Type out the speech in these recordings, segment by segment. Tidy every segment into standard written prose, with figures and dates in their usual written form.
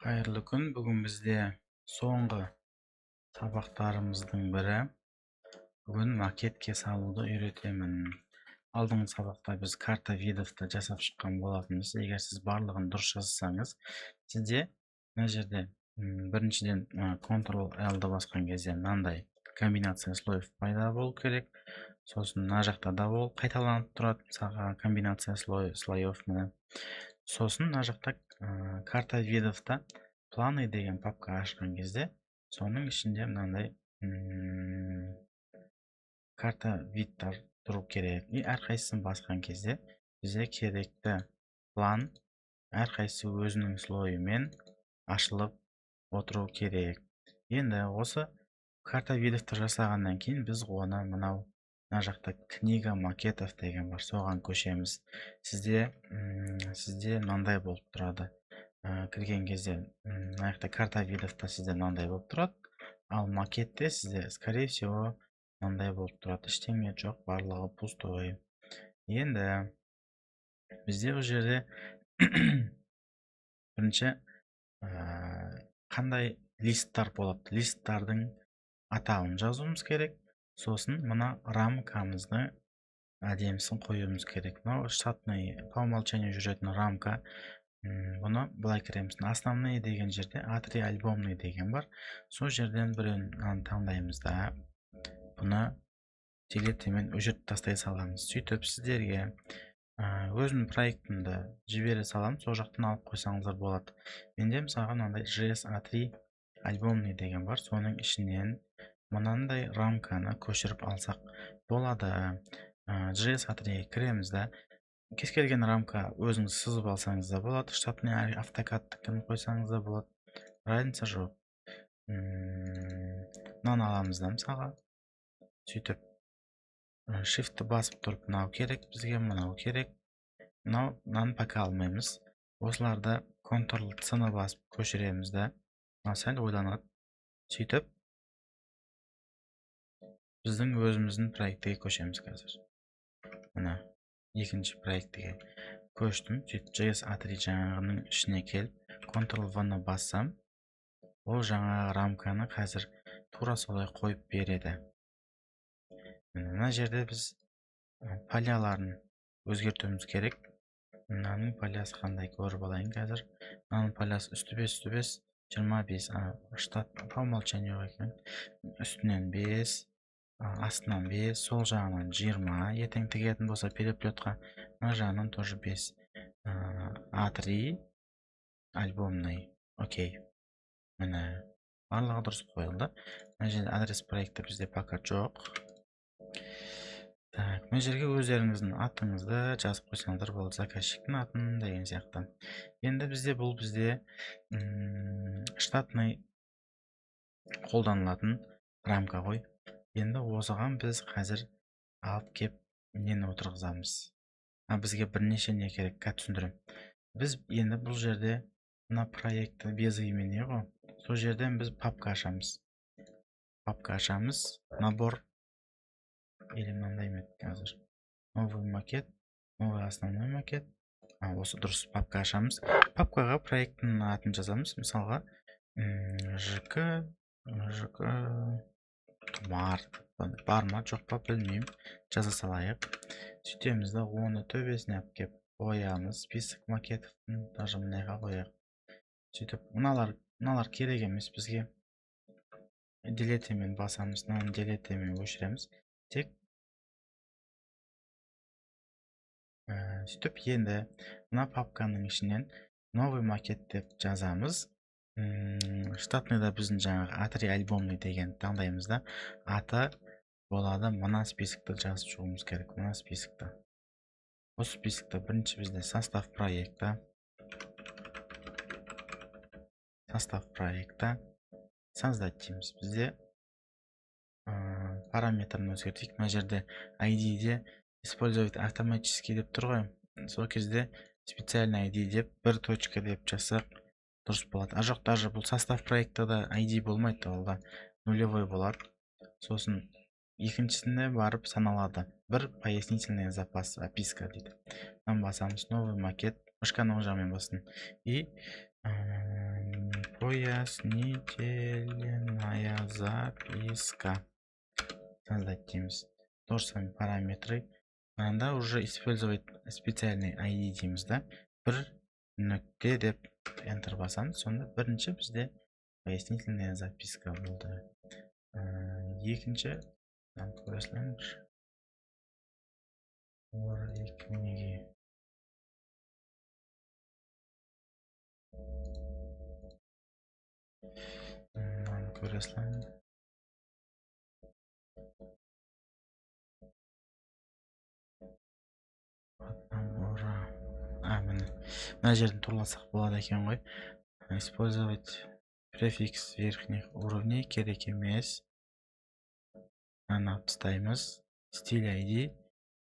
Қайырлы күн. Бүгін бізде соңғы сабақтарымыздың бірі. Бүгін макетке салуды үйретемін. Алдыңғы сабақта біз карта видовты жасап шыққан болатынбыз. Егер сіз барлығын дұрыс жазсаңыз, сізде мына жерде біріншіден Ctrl-L-ді басқан кезде мынандай комбинация слоев пайда болу керек. Сосын мына жақта да ол қайталанып тұрады. Мысалға комбинация слоев міне. Сосын мына жақта карта видовта планы деген папка ашқан кезде, соның ішінде мынандай карта видтар тұру керек. И әрқайсысын басқан кезде бізде керекті план әрқайсысы өзінің слойымен ашылып отыру керек. Енді осы карта видовты жасағаннан кейін біз оны мына жақта книга макетов деген бар, соған көшеміз. Сізде мынандай болып тұрады. Кірген кезде мына жақта карта видовта сізде мынандай болып тұрады, ал макетте сізде скорее всего мынандай болып тұрады. Ештеңе жоқ, барлығы пустой. Енді бізде бұл жерде бірінші қандай листтар болады. Листтардың атауын жазуымыз керек. Сосын мына рамкамызды әдемісін қоюымыз керек. Мынау штатный по умолчанию жүретін рамка. Бұны былай кіреміз. Основные деген жерде A3 альбомный деген бар. Сол жерден біреуін таңдаймыз да бұны делетемен өшіріп тастай саламыз. Сөйтіп сіздерге өзімнің проектімді жібере салам, сол жақтан алып қойсаңыздар болады. Менде мысалға мынандай JS A3 альбомный деген бар. Соның ішінен мынандай рамканы көшіріп алсақ болады. JS A3 кіреміз да, кез келген рамка өзіңіз сызып алсаңыз да болады. Штатный автокадтікін қойсаңыз да болады. Разница жоқ. Мынаны аламыз да мысалға. Сөйтіп Shift басып тұрып, мынау керек бізге, мынау керек. Мынаны пока алмаймыз. Осыларды Ctrl-C-ны басып көшіреміз да. Мынау сәл ойланады. Сөйтіп біздің өзіміздің проектіге көшеміз қазір. Мына екінші проектіге көштім. Сөйтіп JS A3 жаңағының ішіне келіп, Ctrl-V-ны бассам, ол жаңағы рамканы қазір тура солай қойып береді. Мына жерде біз поляларын өзгертуіміз керек. Мынаның полясы қандай көріп алайын қазір. Мынаның полясы үсті-бес, 25, штат по умолчанию екен. Үстінен 5, астынан 5, сол жағынан 20, ертең тігетін болса переплетқа, мына жағынан тоже 5. A3 альбомный. Окей. Міне барлығы дұрыс қойылды. Мына жерде адрес проекті бізде пока жоқ. Так, мына жерге өздеріңіздің атыңызды жазып қойсаңыздар болды, заказчиктің атын деген сияқты. Енді бізде штатный қолданылатын рамка ғой. Енді осыған біз қазір алып кеп нені отырғызамыз. Бізге бірнеше не керек, түсіндірем. Біз енді бұл жерде мына проекті без имени ғой. Сол жерден біз папка ашамыз. Набор или мынандай ме қазір. Новый макет, новый основной макет. Осы дұрыс папка ашамыз. Папкаға проекттің атын жазамыз. Мысалға ЖК тұмар. Бар ма, жоқ па білмеймін. Жаза салайық. Сөйтеміз да оны төбесіне алып кеп қоямыз. Список макеттің даже мынайға қояйық. Сөйтіп мыналар керек емес бізге. Делетемен басамыз, мынаны делетемен өшіреміз. Тек сөйтіп енді мына папканың ішінен новый макет деп жазамыз. Штатныйда біздің жаңағы A3 альбомный деген таңдаймыз да, аты болады мына списокты жазып шығуымыз керек. Мына списокты. Осы списокта бірінші бізде состав проекта создать дейміз. Бізде параметрін өзгертейік. Мына жерде ID-де использовать автоматически деп тұр ғой. Сол кезде специальный ID деп бір точка деп жазсақ дұрыс болады. Жоқ, даже бұл состав проектіда ID болмайды, олда нулевой болады. Сосын екіншісіне барып саналады. Бір пояснительный запас, описка дейді. Басамыз новый макет, мышканы оң жағымен бассын. И пояснительная записка. Создать дейміз. То же самое параметры. Анда уже использовать специальный ID дейміз да. Бір нүкте деп Enter басамыз. Сонда бірінші бізде пояснительная записка болды. Екінші көресілер. Книги. Көресілер. Мына жерден турласақ болады екен ғой. Использовать префикс верхних уровней керек емес. Аны алып тастаймыз. Стиль ID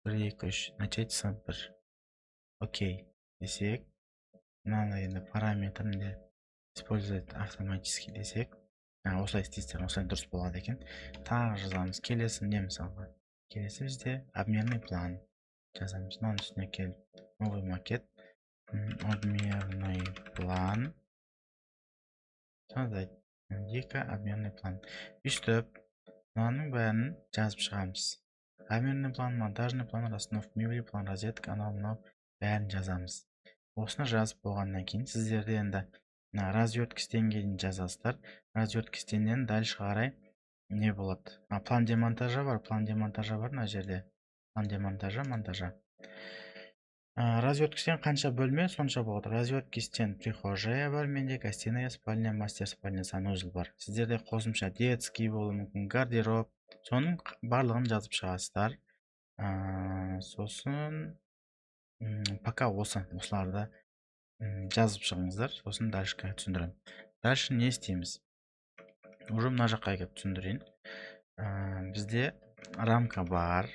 1-2-3. Начать с 1. Окей. Десек. Мынаны енді параметрінде использовать автоматически десек. Осылай істейсіздер, осылай дұрыс болады екен. Тағы жазамыз. Келесі не мысалға? Келесі бізде обменный план. Жазамыз. Мынаның үстіне келіп, новый макет. Обменный план. Создать. Екі обменный план. Үстіп, мынаның бәрін жазып шығамыз. Обменный план, монтажный план, расстановка мебели, план розетка, анау бәрін жазамыз. Осыны жазып болғаннан кейін сіздерде енді развертка стенге дейін жазасыздар. Развертка стеннен дальше қарай не болады? План демонтажа бар, мына жерде. План демонтажа, монтажа. Развертка стен қанша бөлме, сонша болады. Развертка стен прихожая бар, менде гостиная, спальня, мастер спальня, санузел бар. Сіздерде қосымша детский болуы мүмкін, гардероб, соның барлығын жазып шығасыздар. Сосын пока осыларды жазып шығыңыздар, сосын дальше түсіндірем. Дальше не істейміз? Уже мына жаққа келіп түсіндірейін. Бізде рамка бар.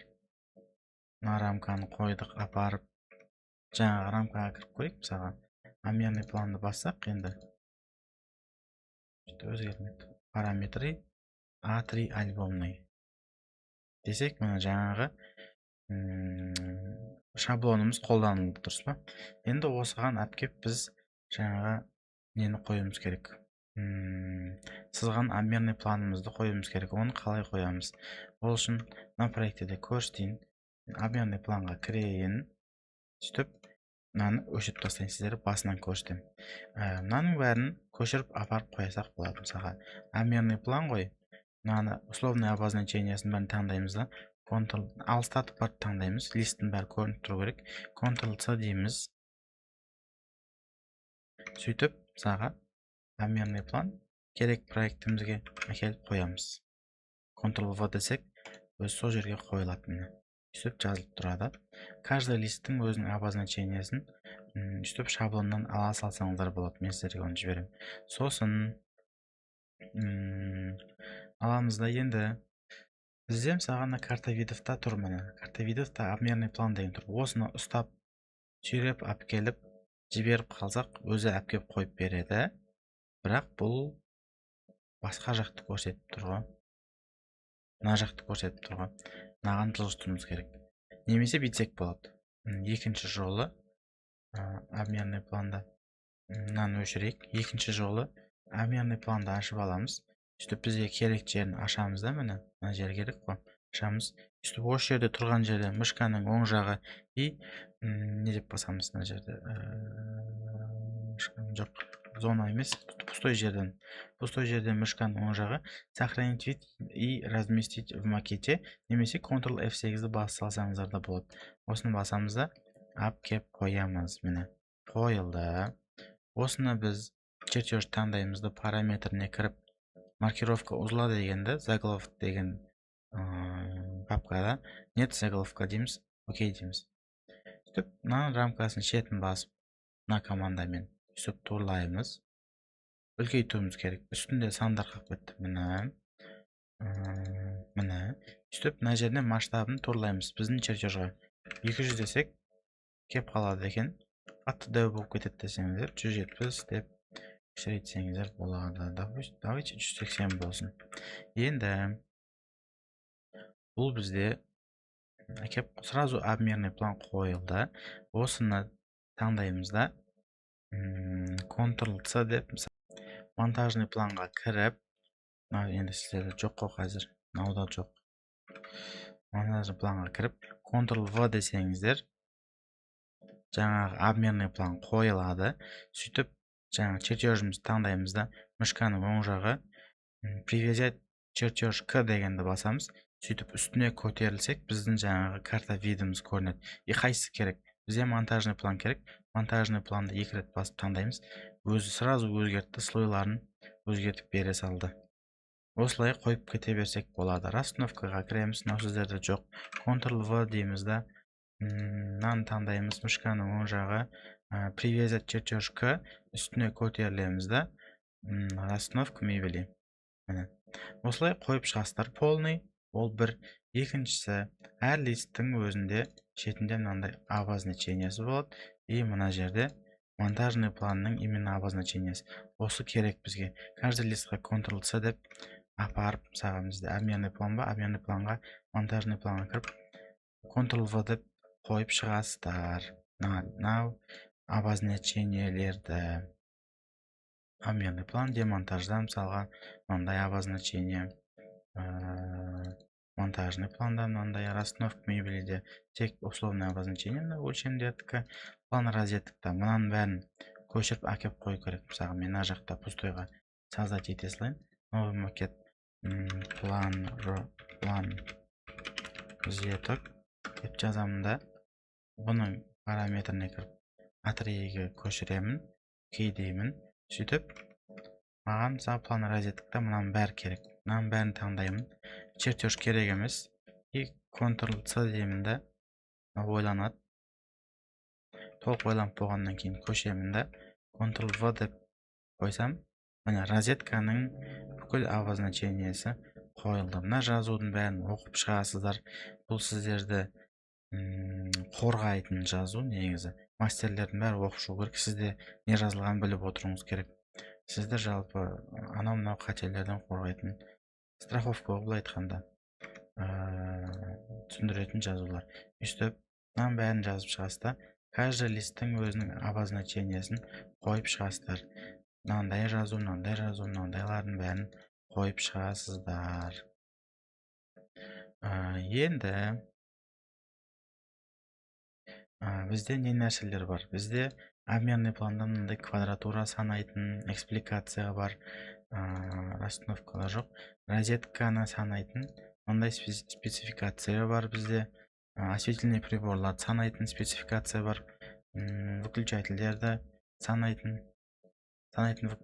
Мына рамканы қойдық, апарып жаңағы рамкаға кіріп көрейік. Мысалға обменный планды бассақ, енді өзгермейді. Параметры A3 альбомный десек, мына жаңағы шаблонымыз қолданылды, дұрыс па? Енді осыған әпкеп біз жаңағы нені қойымыз керек? Сызған обменный планымызды қойымыз керек. Оны қалай қоямыз? Ол үшін мына проектіде көрсетейін. Обменный планға кірейін. Сөйтіп, мынаны өшіріп тастайын, сіздер басынан көрсетем. Мынаның бәрін көшіріп апарып қойсақ болады. Мысалға, обменный план ғой. Мынаны условный обозначениесін бәрін таңдаймыз да. Ctrl алыстатып барып таңдаймыз. Листтің бәрі көрініп тұру керек. Ctrl-C дейміз. Сөйтіп, мысалға, обменный план керек проектімізге әкеліп қоямыз. Ctrl-V десек, өз сол жерге қойылатыны. Сөйтіп жазылып тұрады. Каждый листтің өзінің обозначениесін сөйтіп шаблоннан ала салсаңыздар болады. Мен сіздерге оны жіберем. Сосын аламыз да енді бізде мысалға карта видовта тұр міне. Карта видовта обменный план деген тұр. Осыны ұстап, сүйреп әпкеліп, жіберіп қалсақ, өзі әпкеп қойып береді. Бірақ бұл басқа жақты көрсетіп тұрғы. Мына жақты көрсетіп тұрғы. Мынаған жылжытуымыз керек. Немесе бүйтсек болады. Екінші жолы обменный планда мынаны өшірейік. Екінші жолы обменный планды ашып аламыз. Сөйтіп бізге керек жерін ашамыз да, міне. Мына жер керек қой. Ашамыз. Сөйтіп осы жерде тұрған жерде мышканың оң жағы и не деп басамыз мына жерде? Жоқ, зона емес, пустой жерден мышканың оң жағы сохранить вид и разместить в макете, немесе Ctrl F8-ді басып салсаңыздар да болады. Осыны басамыз да, кеп қоямыз, міне. Қойылды. Осыны біз чертеж таңдаймызды параметріне кіріп, маркировка узла дегенді, заголовок деген папкада нет заголовка дейміз, окей дейміз. Сөйтіп, мына рамкасын шетін басып, мына командамен сөйтіп турлаймыз. Үлкейтуіміз керек. Үстінде сандар қалып кетті. Міне. Сөйтіп, мына жерден масштабын турлаймыз. Біздің чертежға 200 десек, кеп қалады екен. Атты дәу болып кетеді десеңіздер, 170 деп кішірейтсеңіздер болады. Давайте 180 болсын. Енді бұл бізде кеп сразу обменный план қойылды. Осыны таңдаймыз да, Ctrl-C деп монтажный планға кіріп, енді сіздерде жоқ қой қазір, мынауда жоқ. Монтажный планға кіріп, Ctrl-V десеңіздер, жаңағы обменный план қойылады. Сөйтіп, жаңағы чертежімізді таңдаймыз да, мышканың оң жағы привязать чертеж К дегенді басамыз. Сөйтіп, үстіне көтерілсек, біздің жаңағы карта видіміз көрінеді. Қайсысы керек? Бізде монтажный план керек. Монтажный планды 2 рет басып таңдаймыз. Өзі сразу өзгертті, слойларын өзгертіп бере салды. Осылай қойып кете берсек болады. Расстановкаға кіреміз, мынау сіздерде жоқ. Ctrl-V дейміз да, мынаны таңдаймыз, мышканың оң жағы привязать чертеж К, үстіне көтерілеміз да, расстановка мебели. Осылай қойып шығастар. Полный, ол бір. Екіншісі, әр листтің өзінде шетінде мынандай обозначениесі болады. И мына жерде монтажный планның именно обозначениесі. Осы керек бізге. Каждый листқа Ctrl-C деп апарып, саған бізде обменный план ба, обменный планға, монтажный планға кіріп, Ctrl-V деп қойып шығастар. Мынау обозначениелерді. Обменный план, демонтажда мысалға мынандай обозначение, монтажный планда мынандай, расстановка мебелиде тек условный обозначение, өлшемдердікі, план розетка. Мынаның бәрін көшіріп әкеп қою керек. Мысалға мен мына жақта пустойға создать ете салайын. Новый макет план розеток деп жазамын да, бұның параметріне кіріп A3-ге көшіремін, кей деймін. Сөйтіп, маған план розеткта мынаның бәрі керек. Мынаның бәрін таңдаймын. Чертеж керек емес. И Ctrl-C деймін да, ойланады. Толық ойланып болғаннан кейін көшемін да, Ctrl-V деп қойсам, мына розетканың бүкіл обозначениесі қойылды. Мына жазудың бәрін оқып шығасыздар. Бұл сіздерді қорғайтын жазу негізі. Мастерлердің бәрі оқып шығу керек. Сізде не жазылған біліп отыруыңыз керек. Сізді жалпы анау-мынау қателерден қорғайтын, страховка былай айтқанда түсіндіретін жазулар. Өстіп, мынаның бәрін жазып шығасыздар. Каждый листтің өзінің обозначениесін қойып шығасыздар. Мынандай жазу, мынандайлардың бәрін қойып шығасыздар. Енді бізде не нәрселер бар? Бізде обменный планда мынандай квадратура санайтын, экспликация бар, расстановкалар жоқ. Розетканы санайтын, мындай спецификация бар бізде. Осветительный приборларды санайтын спецификация бар. Выключательдерді санайтын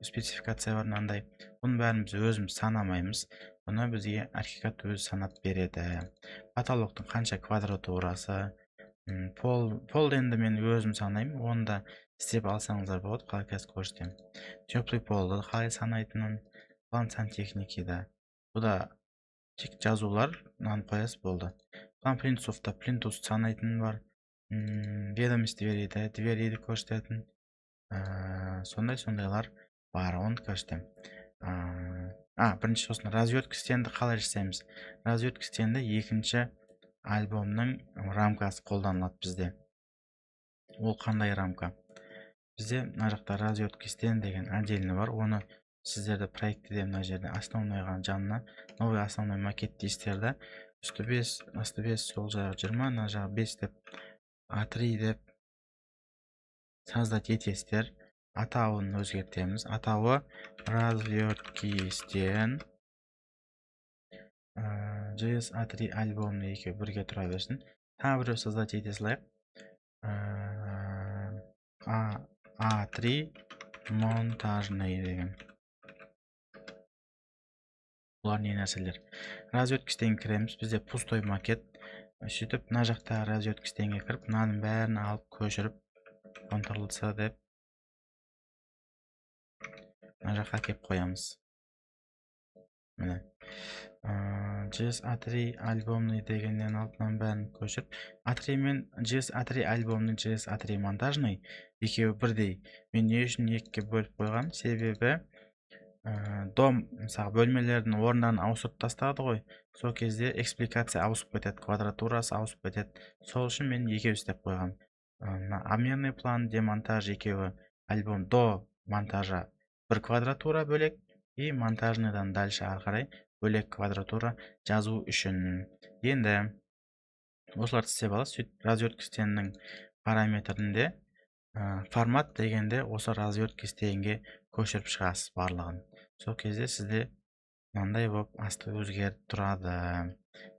спецификация бар мынандай. Бұның бәрін біз өзіміз санамаймыз. Бұны бізге архикад өзі санап береді. Потолоктың қанша квадратурасы, пол енді мен өзім санаймын. Оны да істеп алсаңыздар болады, қалай қазір көрсетемін. Теплый полды қалай санайтынын, план сантехникида. Бұда тек жазулар, мынаны қоясыз болды. План плинтусовта плинтус санайтын бар. Ведомость двериді көрсететін. Сондайлар бар, оны көрсетемін. Бірінші сосын разведка стенді қалай жасаймыз? Разведка стенді екінші альбомның рамкасы қолданылады бізде. Ол қандай рамка? Бізде мына жақта разведка стен деген отдельный бар. Оны сіздерді проектіде мына жерде основнойға жанына новый основной макет дейсіздерді. Үсті 5, сол жағы 20, мына жағы 5 деп A3 деп создать етесіздер. Атауын өзгертеміз. Атауы разведки стен JS A3 альбомны екеуі бірге тұра берсін. Тағы біреу создать ете салайық. A3 монтажный деген. Бұлар не нәрселер? Разведка стенге кіреміз. Бізде пустой макет. Сөйтіп, мына жақта разведка стенге кіріп, мынаның бәрін алып көшіріп, Ctrl-C деп мына жаққа кеп қоямыз. Міне. JS A3 альбомный дегеннен алып, мынаның бәрін көшіріп, A3 мен JS A3 альбомный, JS A3 монтажный екеуі бірдей. Мен не үшін екіге бөліп қойған? Себебі дом, мысалы, бөлмелердің орындарын ауысып тастады ғой. Сол кезде экспликация ауысып кетеді, квадратурасы ауысып кетеді. Сол үшін мен екеуі істеп қойғам. Обменный план, демонтаж екеуі альбом до монтажа bir kvadratura bölек и монтажныйдан дальше ары қарай бөлек квадратура жазу үшін. Енді осыларды істеп аласыз. Сөйтіп развертка стенінің параметрінде формат дегенде осы развертка стенге көшіріп шығасыз барлығын. Сол кезде сізде мынандай болып асты өзгеріп тұрады.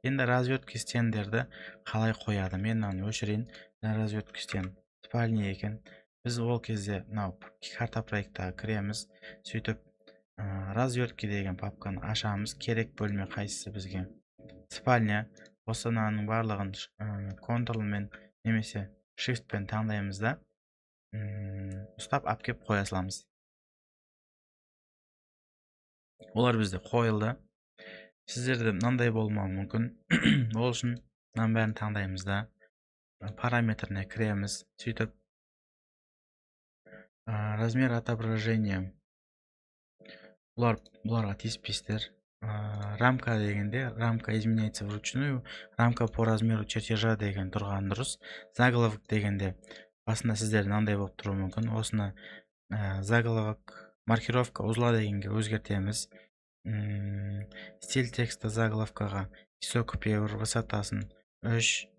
Енді развертка стендерді қалай қояды? Мен мынаны өшірейін. Развертка стен спальня екен. Біз ол кезде мынау карта проекттағы кіреміз. Сөйтіп развертка деген папканы ашамыз. Керек бөлме қайсысы бізге? Спальня. Осы мынаның барлығын контролмен немесе shiftпен таңдаймыз да ұстап алып келіп қоя саламыз. Олар бізде қойылды. Сіздерде мынандай болмауы мүмкін. Ол үшін мынаның бәрін таңдаймыз да параметріне кіреміз. Сөйтіп размер отображения. Бұларға тиіспейсіздер. Рамка дегенде рамка изменяется вручную, рамка по размеру чертежа деген тұрған дұрыс. Заголовок дегенде басында сіздерде мынандай болып тұруы мүмкін. Осыны заголовок маркировка узла дегенге өзгертеміз. Стиль текста заголовкаға исокупевр высотасын 3,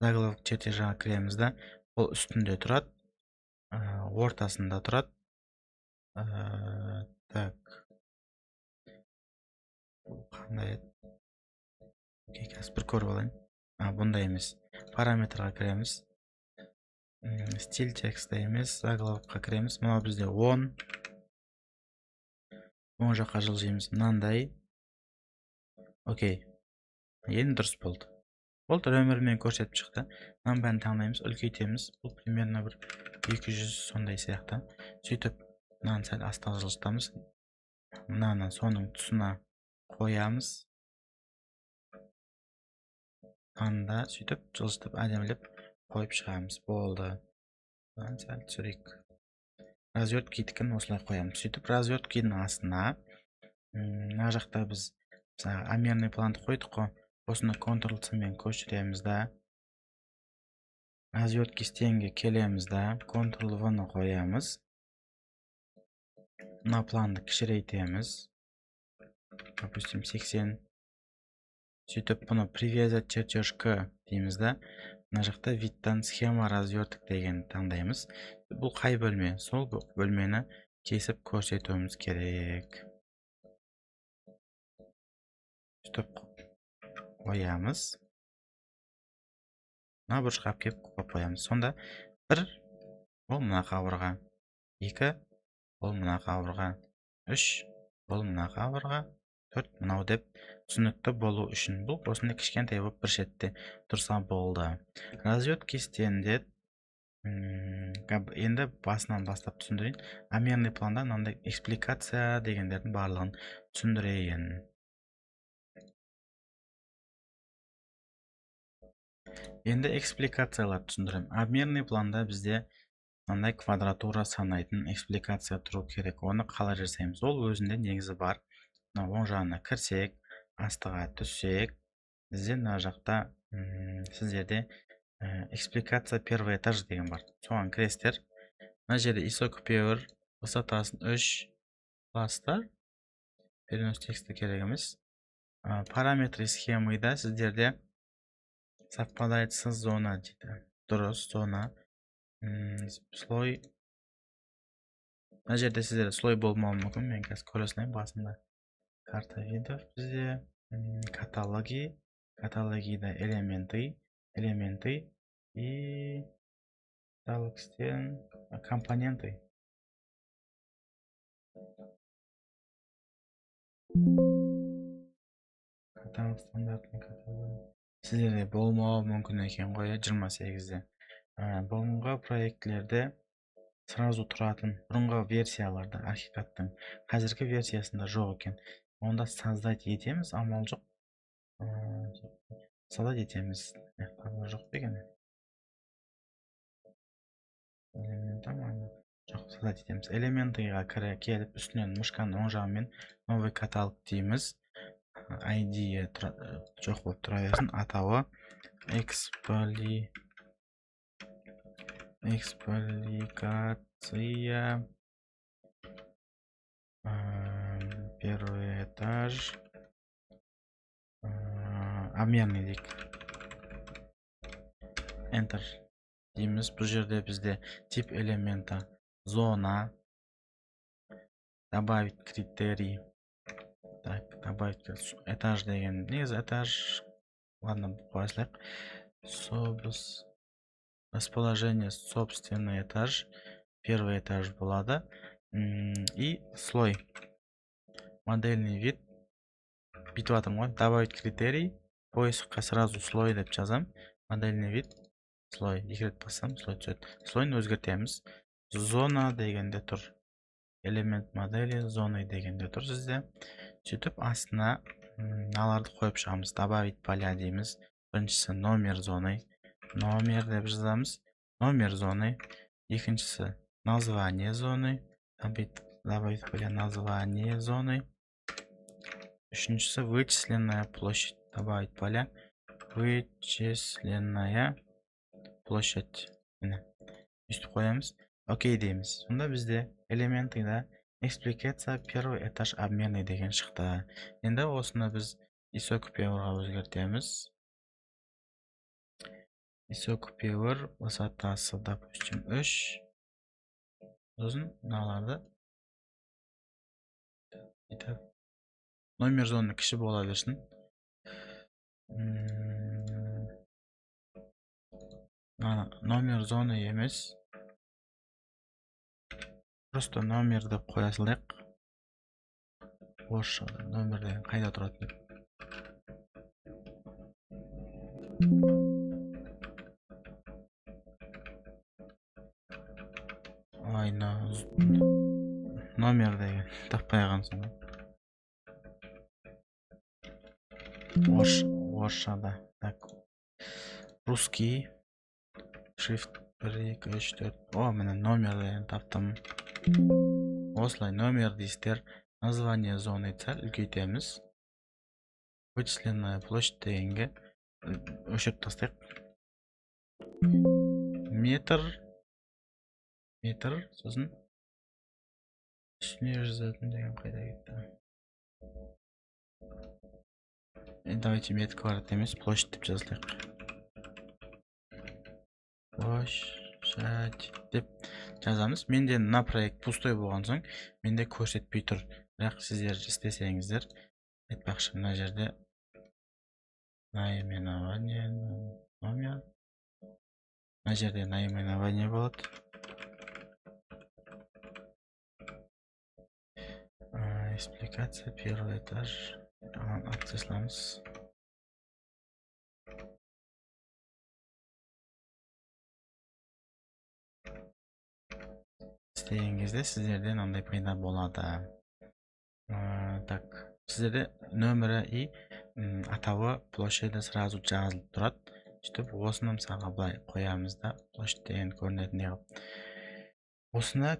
заголовок чертежаға кіреміз да, ол үстінде тұрады, ортасында тұрады. Так. Қандай? Қазір бір көріп алайын. Бұндай емес. Параметрға кіреміз. Стиль текста емес, заголовкқа кіреміз. Мынау бізде 10. Оң жаққа жылжимыз. Мынандай. Окей. Енді дұрыс болды. Болды, өмірмен көрсетіп шықты. Мынаның бәрін таңдаймыз, үлкейтеміз. Бұл примерно бір 200 сондай сияқты. Сөйтіп, мынаны сәл астына жылжытамыз. Мынаны соның тұсына қоямыз. Анда сөйтіп жылжытып әдемілеп қойып шығамыз. Болды. Мынаны сәл түсірейік. Развертка осылай қоямыз. Сөйтіп развертка астына мына жақта біз амерный планды қойдық қой. Осыны Ctrl-C-мен көшіреміз да. Развертка стенге келеміз да. Ctrl-V-ны қоямыз. Мына планды кішірейтеміз. Допустим, 80. Сөйтіп, бұны привязать чертеж к дейміз да. Мына жақта видтан схема разверток деген таңдаймыз. Бұл қай бөлме? Сол бөлмені кесіп көрсетуіміз керек. Сөйтіп қоямыз. Мына бұрышқа кеп қоямыз. Сонда 1 ол мына қабырға, 2 ол мына қабырға, 3 ол мына қабырға, 4 мынау деп түсінікті болу үшін. Бұл осындай кішкентай болып бір шетте тұрса болды. Развертка стенде енді басынан бастап түсіндірейін. Амерный планда мынандай экспликация дегендердің барлығын түсіндірейін. Енді экспликациялар түсіндірем. Амерный планда бізде мынандай квадратура санайтын экспликация тұру керек. Оны қалай жасаймыз? Ол өзінде негізі бар. Оң жағына кірсек, астыға түссек, бізде мына жақта сіздерде экспликация первый этаж деген бар. Соған кіресіздер. Мына жерде исокупевр высотасын 3 басты. Перенос тексті керек емес. Параметры схемыда сіздерде совпадает с зона дейді. Дұрыс, зона. Слой. Мына жерде сіздерде слой болмауы мүмкін. Мен қазір көре салайын басында. Карта видов бізде. Каталоги. Каталогида элементы и каталог стен, компоненты. Каталог стандартный каталог. Сіздерде болмауы мүмкін екен ғой 28-де. Бұрынғы проектлерде сразу тұратын бұрынғы версияларда архикаттың қазіргі версиясында жоқ екен. Онда создать етеміз, амал жоқ. Создать етеміз. Жоқ деген. Жоқ, создать етеміз. Элементыға келіп үстінен мышканың оң жағымен новый каталог дейміз. ID жоқ болып тұра берсін. Атауы экспликация Первый этаж. Обменный дейік. Enter дейміз. Бұл жерде бізде тип элемента зона. Добавить критерий. Так, добавить этаж деген. Негізі этаж. Ладно, қойсылайық. Расположение собственный этаж. Первый этаж болады. И слой. Модельный вид. Бүйтіп атырмын ғой. Добавить критерий. Поискқа сразу слой деп жазам. Модельный вид. Слой. Екі рет бассам слой түседі. Слойны өзгертеміз. Зона дегенде тұр. Элемент модели зона дегенде тұр сізде. Сөйтіп астына аларды қойып шығамыз. Добавить поля дейміз. Біріншісі номер зоны. Номер деп жазамыз. Номер зоны. Екіншісі название зоны. Добавить поля название зоны. Үшіншісі вычисленная площадь. Добавить поля вычисленная площадь. Үстіп қоямыз. Окей дейміз. Сонда бізде элементіда экспликация первый этаж обменный деген шықты. Енді осыны біз ISO купюрға өзгертеміз. ISO купюр высотасы, допустим, 3. Сосын мыналарды номер зоны кіші бола берсін. Номер зоны емес. Просто номер деп қоясылайық. Орысша номер деген қайда тұрады деп. Номер деген таппай қалғансың. Орысшада. Так. Русский. Шрифт 1, 2, 3, 4. О, міне номер деген таптым. Осылай номер дейсіздер. Название зоны сәл үлкейтеміз. Вычисленная площадь дегенге өшіріп тастайық. Метр. Сосын үстіне жазатын деген қайда кетті. Давайте метр квадрат емес, площадь деп жазылайық. Площадь деп жазамыз. Менде мына проект пустой болған соң, менде көрсетпей тұр. Бірақ сіздер істесеңіздер, айтпақшы мына жерде наименование номер. Мына жерде наименование болады. Экспликация первый этаж. Акциясыламыз. Істеген кезде сіздерде мынандай пайда болады. Так, сіздерде нөмірі и атауы площадьда сразу жазылып тұрады. Сөйтіп осыны мысалға былай қоямыз да, площадь деген көрінетіндей қылып. Осыны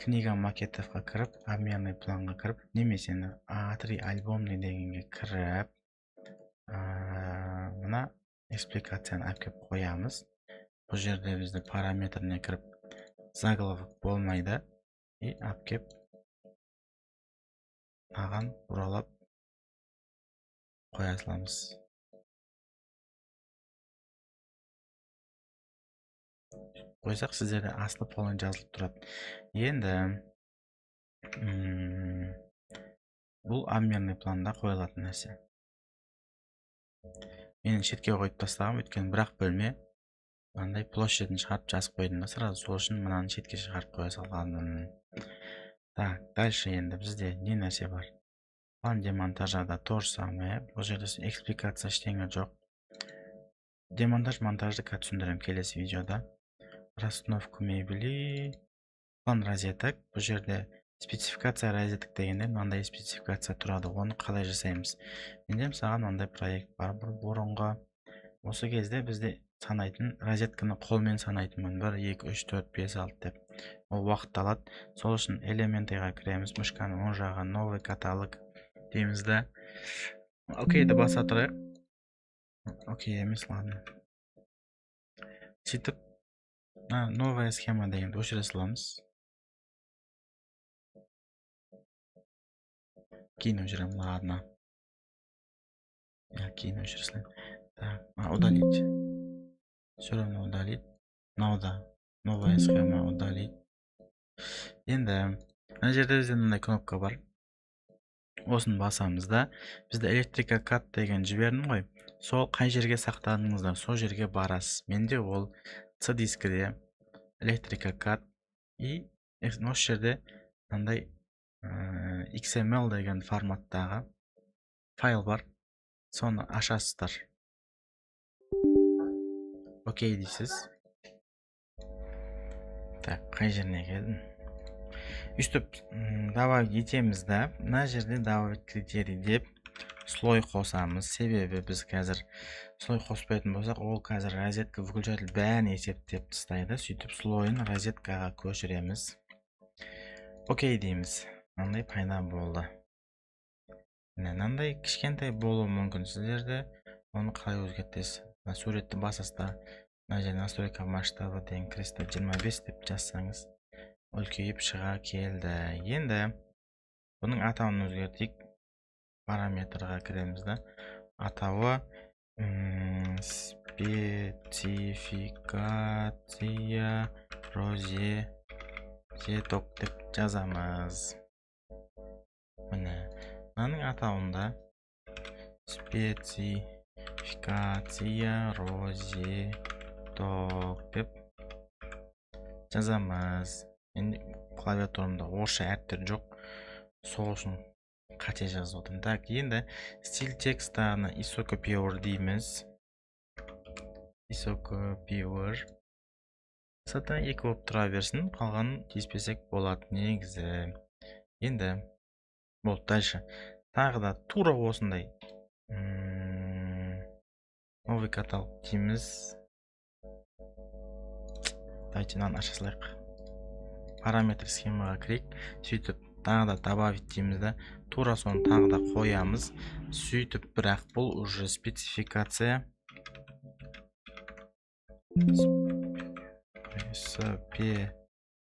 книга макетовқа кіріп, обменный планға кіріп, немесе A3 альбомный дегенге кіріп, мына экспликацияны алып келіп қоямыз. Бұл жерде бізде параметріне кіріп, заголовок болмайды. И алып келіп, аған бұралап қоя саламыз. Қойсақ сіздерде асылып қолын жазылып тұрады. Енді бұл обменный планда қойылатын нәрсе. Мен шетке қойып тастағым, өйткені бірақ бөлме мынандай площадьін шығарып жазып қойдым да, сразу сол үшін мынаны шетке шығарып қоя салғанмын. Так, дальше енді бізде не нәрсе бар? План демонтажада то же самое. Бұл жерде экспликация ештеңе жоқ. Демонтаж монтажды түсіндірем келесі видеода. Расстановку мебели. План розеток. Бұл жерде спецификация розеток дегенде мынандай спецификация тұрады. Оны қалай жасаймыз? Менде саған мынандай проект бар бұрынғы. Осы кезде бізде санайтын розетканы қолмен санайтынмын. 1, 2, 3, 4, 5, 6 деп. Ол уақыт алады. Сол үшін элементіға кіреміз. Мышканың оң жағы новый каталог дейміз да. Окейді баса тұрайық. Окей емес, ладно. Сөйтіп, новая схема дегенді өшіре саламыз. Кейін өшірем, ладно. Кейін өшірсін. Так, удалить. Все равно удалить. Мынау новая схема удалить. Енді мына жерде бізде мындай кнопка бар. Осыны басамыз да, бізде электрика кат деген жібердім ғой. Сол қай жерге сақтадыңыздар, сол жерге барасыз. Менде ол C дискіде электрика кат и осы жерде мынандай XML деген форматтағы файл бар. Соны ашасыздар. Окей дейсіз. Так, қай жеріне келдім? Үстіп добавить етеміз да, мына жерде добавить критерий деп слой қосамыз. Себебі біз қазір слой қоспайтын болсақ, ол қазір розетка выключатель бәрін есептеп тастайды. Сөйтіп слойын розеткаға көшіреміз. Окей дейміз. Мынандай пайда болды. Мынандай кішкентай болуы мүмкін сіздерде. Оны қалай өзгертесіз? Суретті басасыздар. Мына жерде настройка масштабы деген кіресіздер 25 деп жазсаңыз, үлкейіп шыға келді. Енді бұның атауын өзгертейік. Параметрға кіреміз да. Атауы спецификация розеток деп жазамыз. Мынаның атауында спецификация розеток деп жазамыз. Енді клавиатурамда орысша әріптер жоқ. Сол үшін қате жазып отырмын. Так, енді стиль текстаны isocopyOver дейміз. IsocopyOver. Сата 2 болып тұра берсін, қалғанын кеспесек болады негізі. Енді болды, дальше. Тағы да тура осындай новый каталог дейміз. Давайте мынаны аша салайық. Параметр схемаға кірейік. Сөйтіп тағы да добавить дейміз да. Тура соны тағы да қоямыз. Сөйтіп бірақ бұл уже спецификация.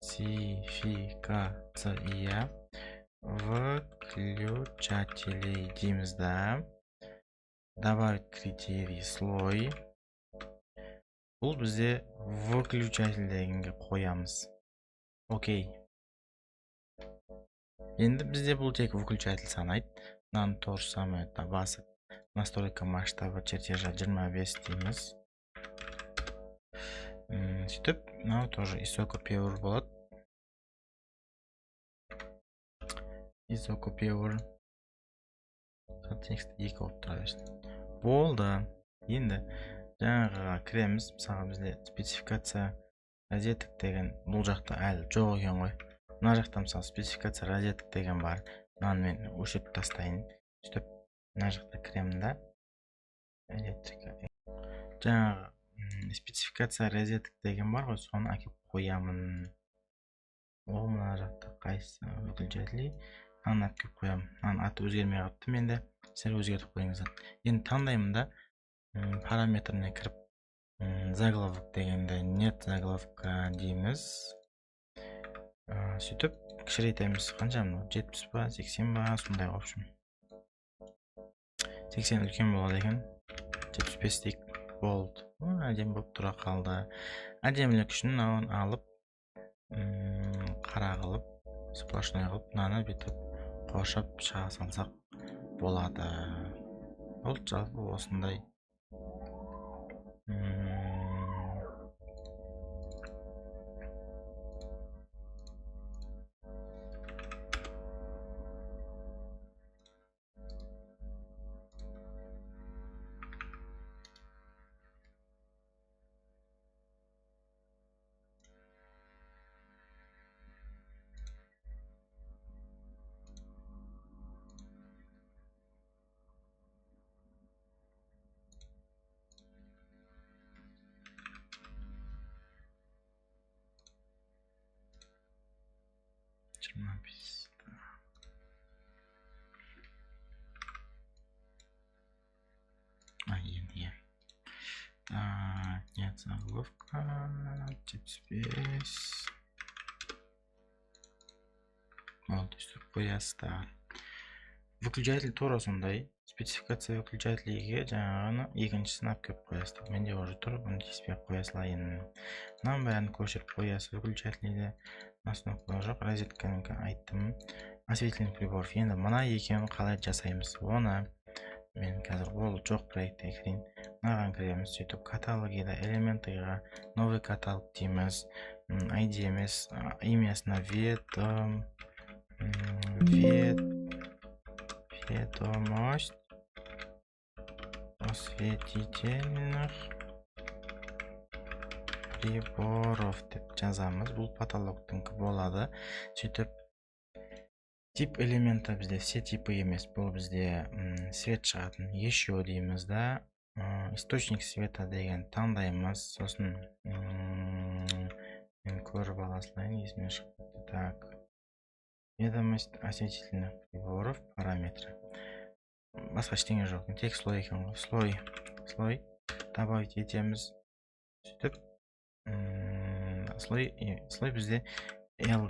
Спецификация выключателей дейміз да. Добавить критерий слой. Бұл бізде выключатель дегенге қоямыз. Окей. Енді бізде бұл тек выключатель санайды. Мынаны то же самое басып, настройка масштабы чертежа 25 дейміз. Сөйтіп, мынау тоже isocopyOver болады. IsocopyOver. Текст 2 болып тұра берсін. Болды. Енді жаңағы кіреміз. Мысалы бізде спецификация розеток деген бұл жақта әлі жоқ екен ғой. Мына жақта мысалы спецификация розеток деген бар. Мынаны мен өшіріп тастайын. Сөйтіп мына жақта кіремін да. Жаңағы спецификация розеток деген бар ғой, соны әкеп қоямын. Ол мына жақта қайсы выключатель. Мынаны әкеп қоямын. Мынаның аты өзгермей қалыпты менде. Сіздер өзгертіп қойыңыздар. Енді таңдаймын да, параметріне кіріп, заголовок дегенде нет заголовка дейміз. Сөйтіп кішірейтеміз. Қанша мынау? 70 ба, 80 ба, сондай в общем. 80 үлкен болады екен. 75 дейік. Болды. Әдемі болып тұра қалды. Әдемілік үшін мынауын алып, қара қылып, сплошной қылып, мынаны бүйтіп қоршап шыға салсақ болады. Ол жалпы осындай. Нет заголовка. 75. Болды, сөйтіп қоясыздар. Выключатель тура сондай. Спецификация выключателиге жаңағыны екіншісін алып келіп қоясыз. Менде уже тұр, бұны теспей қоя салайын. Мынаның бәрін көшіріп қоясыз. Выключательді настройка жоқ, розетканы айттым. Осветительный прибор. Енді мына екеуін қалай жасаймыз? Оны мен қазір ол жоқ проектке кірейін. Мынаған кіреміз, сөйтіп каталогида элементіға новый каталог дейміз. ID емес, имясына ведомость осветительных приборов деп жазамыз. Бұл каталогтың болады. Сөйтіп тип элементі бізде все типы емес, бұл бізде свет шығатын. Еще дейміз да, источник света деген таңдаймыз. Сосын мен көріп ала салайын, есіме шықты. Так, ведомость осветительных приборов, параметры. Басқа ештеңе жоқ, тек слой екен ғой. Слой добавить етеміз. Сөйтіп слой бізде L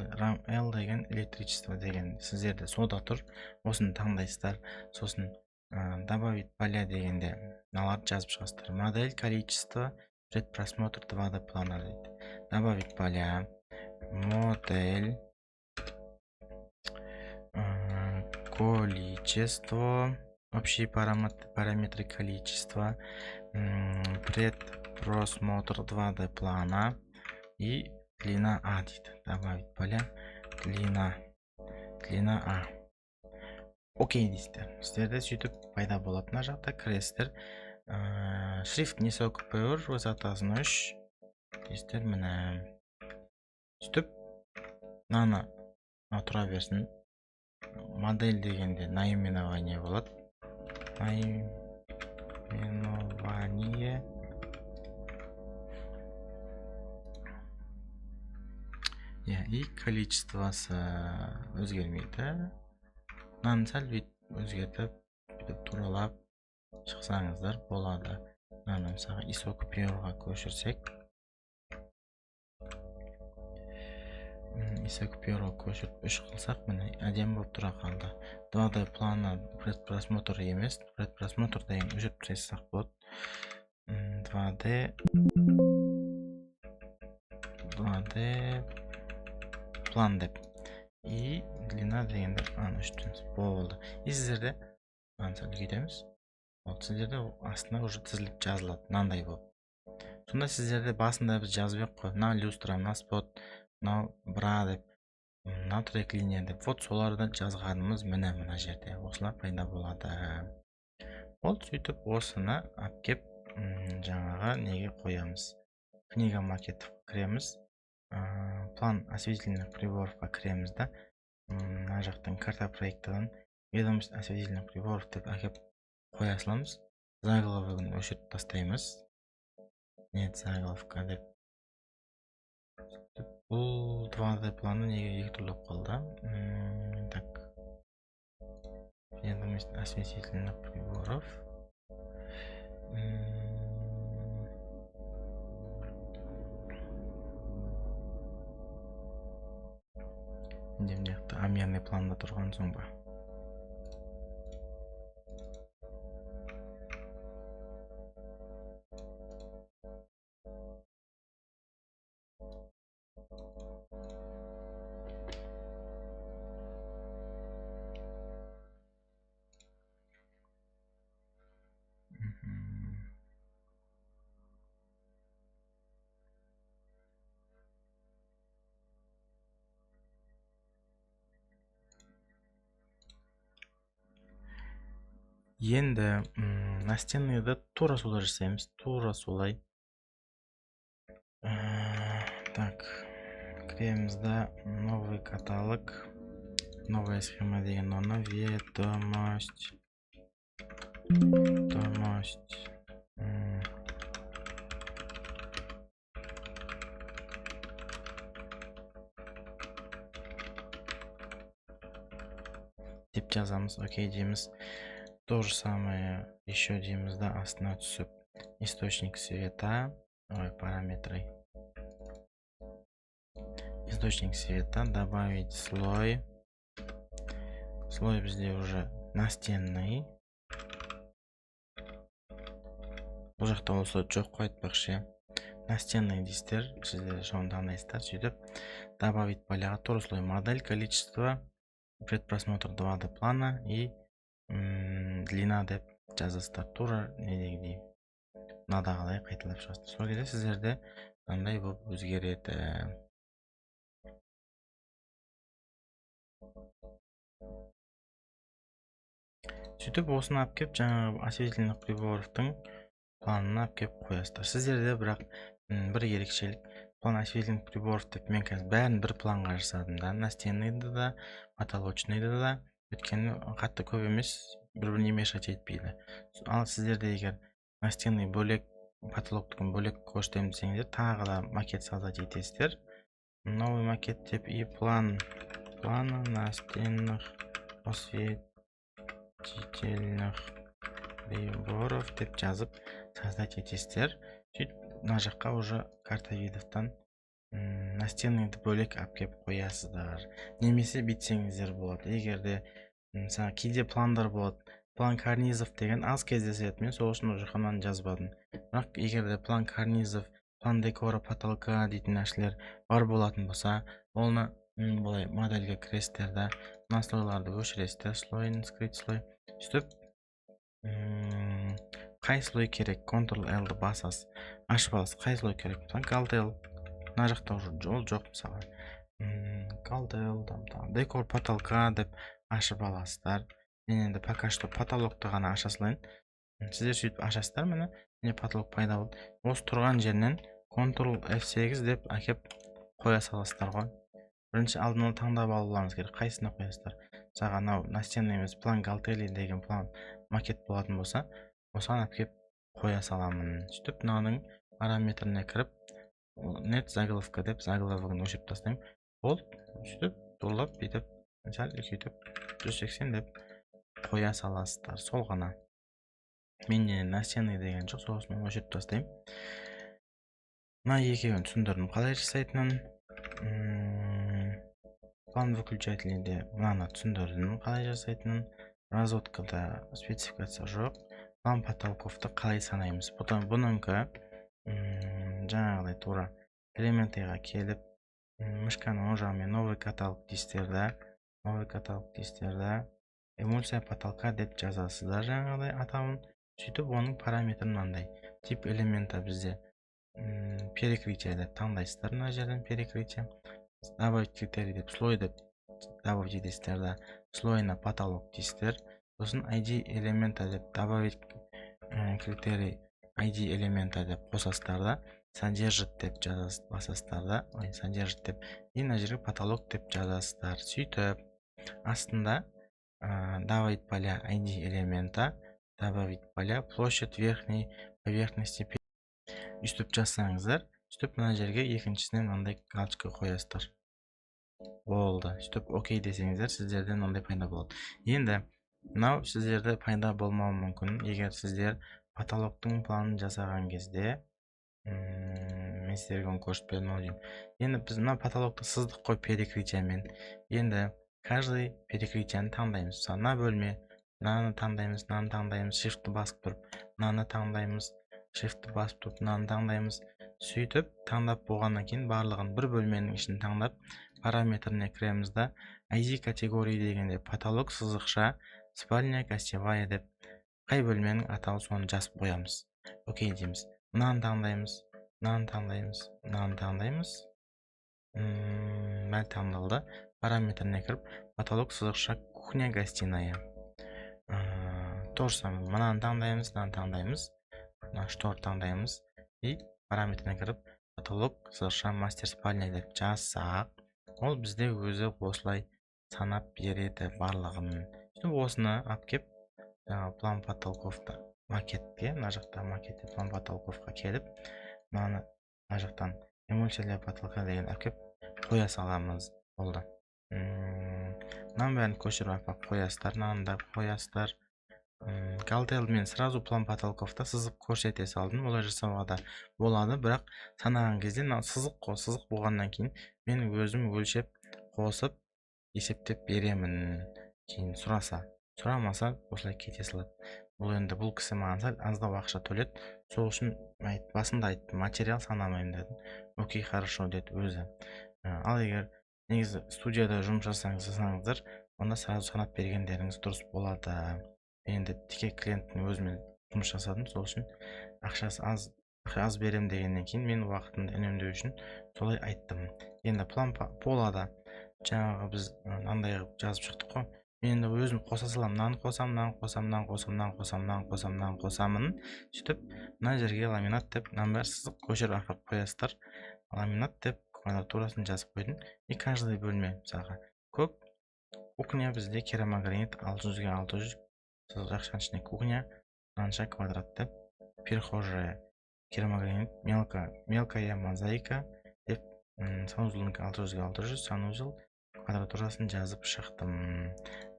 деген электричество деген сіздерде сода тұр. Осыны таңдайсыздар. Сосын добавить поля дегенде мыналарды жазып шығасыздар. Модель, количество, предпросмотр 2D плана дейді. Добавить поля, модель, количество, общие параметры количества, предпросмотр 2D плана и длина А дейді. Добавить поля, длина А. Окей дейсіздер. Сіздерде сөйтіп пайда болады. Мына жақта кіресіздер. Шрифт не көпір, высотасын 3 дейсіздер. Міне сөйтіп мынаны тұра берсін. Модель дегенде наименование болады. Наименование. И количествосы өзгермейді. Мынаны сәл өзгертіп, туралап шықсаңыздар болады. Мынаны мысалға ISO копиорға көшірсек. ISO копиорға көшіріп 3 қылсақ, міне әдемі болып тұра қалды. 2D планы предпросмотр емес, предпросмотр деген өшіріп тіресақ болады. 2D план деп. И длина дегенде аны үштіміз. Болды. И сіздерде аны сәл кетеміз. Сіздерде астына уже тізіліп жазылады. Мынандай болып. Сонда сіздерде басында біз жазбай қой. Мына люстра, мына спот, мына бра деп, мына трек линия деп. Вот соларды жазғанымыз мына жерде. Осылар пайда болады. Ол сөйтіп осыны алып кеп жаңаға неге қоямыз. Книга макетов кіреміз. План осветительных приборовқа кіреміз да. Мына жақтың карта проектыдан ведомость осветительных приборов деп әкеп қоя саламыз. Заголовогын өшіріп тастаймыз. Нет заголовка деп. Бұл 2D планы неге екі түрлі қалды? Так. Ведомость осветительных приборов. Демнеқті амьяны планда тұрған соң ба. Енді настенныйды тура солай жасаймыз. Тура солай. Так, кіреміз да новый каталог. Новая схема деген оны ведомость. Деп жазамыз. Окей дейміз. То же самое еще дейміз да астына түсіп. Источник света. Параметры. Источник света. Добавить слой. Слой бізде уже настенный. Бұл жақта болса жоқ қой айтпақшы. Настенный дейсіздер, сіздер соны таңдайсыздар. Сөйтіп добавить поляға тоже слой модель, количество, предпросмотр 2D плана и длина деп жазасыздар. Тура недегідей мынадағыдай қайталап шығасыздар. Сол кезде сіздерде мынандай болып өзгереді. Сөйтіп осыны алып келіп жаңағы осветительных приборовтың планына алып келіп қоясыздар. Сіздерде бірақ бір ерекшелік, план осветительных приборов деп мен қазір бәрін бір планға жасадым да, настенныйды да, потолочныйды да, өйткені қатты көп емес, бір-біріне мешать етпейді. Ал сіздерде егер настенный бөлек, потолоктың бөлек қоштаймын десеңдер, тағы да макет создать етесіздер. Новый макет деп и плана настенных осветительных приборов деп жазып создать етесіздер. Сөйтіп мына жаққа уже карта видовтан настенныйды бөлек алып келіп қоясыздар. Немесе бүйтсеңіздер болады. Егерде мысалы кейде пландар болады. План карнизов деген аз кездеседі. Мен сол үшін уже қанан жазбадым. Бірақ егерде план карнизов, план декора потолка дейтін нәрселер бар болатын болса, оны былай модельге кіресіздер да, настройларды өшіресіздер, слойын скрыть слой. Сөйтіп қай слой керек, Ctrl-L-ді басасыз, ашып аласыз. Қай слой керек болса, Alt-L. Мына жақта уже ол жоқ мысалы. Alt-L, декор потолка деп ашып аласыздар. Мен енді пока что потолокты ғана аша салайын. Сіздер сөйтіп ашасыздар, міне потолок пайда болды. Осы тұрған жерінен Ctrl-F8 деп әкеп қоя саласыздар ғой. Бірінші алдын ала таңдап алуларыңыз керек, қайсына қоясыздар. Саған мынау настенный емес, план Galtelli деген план макет болатын болса, осыған әкеп қоя саламын. Сөйтіп мынаның параметріне кіріп, net заголовка деп заголовогын өшіріп тастаймын. Ол сөйтіп торлап бүйтіп, сәл үлкейтіп 180 деп қоя саласыздар. Сол ғана. Менде настенный деген жоқ, сосын өшіріп тастаймын. Мына екеуін түсіндірдім қалай жасайтынын. План выключателінде мынаны түсіндірдім қалай жасайтынын. Разводкада спецификация жоқ. План потолковты қалай санаймыз. Бұныңкі жаңағыдай тура элементіға келіп, мышканың оң жағымен новый каталог дейсіздерді, эмульсия потолка деп жазасыздар жаңағыдай атауын. Сөйтіп оның параметрін мынандай. Тип элемента бізде перекрытие деп таңдайсыздар, мына жерден перекрытие. Добавить критерий деп слой деп добавить етесіздер да, слойына потолок дейсіздер. Сосын ID элемента деп добавить критерий ID элемента деп қосасыздар да, содержит деп басасыздар да, содержит деп, и мына жерге потолок деп жазасыздар. Сөйтіп астында добавить поля ID элемента, добавить поля площадь верхней поверхности. Үстіп жазсаңыздар, сөйтіп мына жерге екіншісінен мынандай галочка қоясыздар. Болды. Сөйтіп окей десеңіздер, сіздерде мынандай пайда болады. Енді мынау сіздерде пайда болмауы мүмкін. Егер сіздер потолоктың планын жасаған кезде, мен сіздерге оны көрсетпедім ау деймін. Енді біз мына потолокты сыздық қой перекрытиямен. Енді каждый перекрытияны таңдаймыз. Мына бөлме, мынаны таңдаймыз, мынаны таңдаймыз, shift басып тұрып, мынаны таңдаймыз, shift басып тұрып, мынаны таңдаймыз. Сөйтіп таңдап болғаннан кейін барлығын бір бөлменің ішін таңдап, параметріне кіреміз да, ID категории дегенде потолок сызықша спальня гостевая деп қай бөлменің атауы соны жазып қоямыз. Окей дейміз. Мынаны таңдаймыз, мынаны таңдаймыз, мынаны таңдаймыз. Мәл таңдалды. Параметріне кіріп, потолок сызықша кухня гостиная. То же самое. Мынаны таңдаймыз, мынаны таңдаймыз. Штор таңдаймыз. И параметріне кіріп, потолок сызықша мастер спальня деп жазсақ, ол бізде өзі осылай санап береді барлығын. Осыны алып кеп, план потолковта макетке, мына жақта макетте план потолковқа келіп, мына жақтан эмульсия потолка деген алып кеп қоя саламыз. Болды. Мынаның бәрін көшіріп алып қоясыздар, мынаны да қоясыздар. Alt-L мен сразу план потолковта сызып көрсете салдым. Олай жасауға да болады, бірақ санаған кезде сызық болғаннан кейін мен өзім өлшеп қосып есептеп беремін. Кейін сұраса. сұрамаса осылай кете салады. Бұл енді бұл кісі маған сәл аздау ақша төледі. Сол үшін басында айттым, материал санамаймын дедім. Окей, хорошо деді өзі. Ал егер негізі студияда жұмыс жасаңыздар, онда сразу санап бергендеріңіз дұрыс болады. Енді тіке клиенттің өзімен жұмыс жасадым, сол үшін ақшасы аз берем дегеннен кейін мен уақытымды үнемдеу үшін солай айттым. Енді план полада жаңағы біз мынандай жазып шықтық қой. Мен енді өзім қоса салам, мынаны қосамын. Сөйтіп мына жерге ламинат деп мына сызық көшіріп ақырып қоясыздар. Ламинат деп квадратурасын жазып қойдым. И каждый бөлме мысалға көп кухня бізде керамогранит 600-ге 600 жақшаның ішіне кухня мынанша квадрат деп, перехожая керамогранит, мелкая мозаика деп санузелдікі 600-ге 600, санузел квадратурасын жазып шықтым.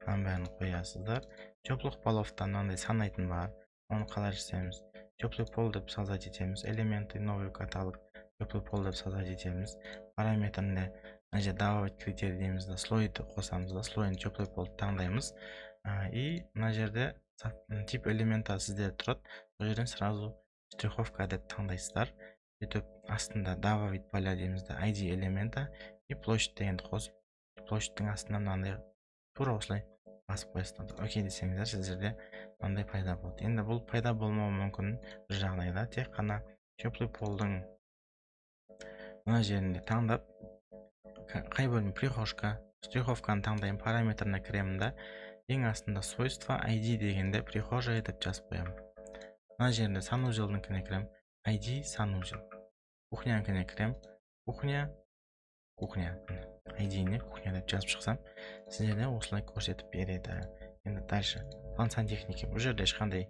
Мынаның бәрін қоясыздар. Теплых половтан мынандай санайтын бар. Оны қалай жасаймыз? Теплый пол деп создать етеміз. Элементы, новый каталог. Теплый пол деп создать етеміз. Параметрінде мына жерде добавить критерий дейміз да, слойды қосамыз да, слойын теплый пол таңдаймыз. И мына жерде тип элемента сізде тұрады. Бұл жерден сразу штриховка деп таңдайсыздар. Сөйтіп астында добавить поля дейміз да, ID элемента и площадь дегенді қосып, площадьтың астына мынандай тура осылай басып қойасыздар. Окей десеңіздер, сіздерде мынандай пайда болады. Енді бұл пайда болмауы мүмкін бір жағдайда тек қана теплый полдың мына жерінде таңдап, қай бөлім прихожка, штриховканы таңдайын, параметріне кіремін да, ең астында свойства ID дегенде прихожая деп жазып қоямын. Мына жерінде санузелдікіне кірем, ID санузел. Кухнянікіне кірем, кухня, ID-не кухня деп жазып шықсам, сіздерде осылай көрсетіп береді. Енді дальше план сантехники. Бұл жерде ешқандай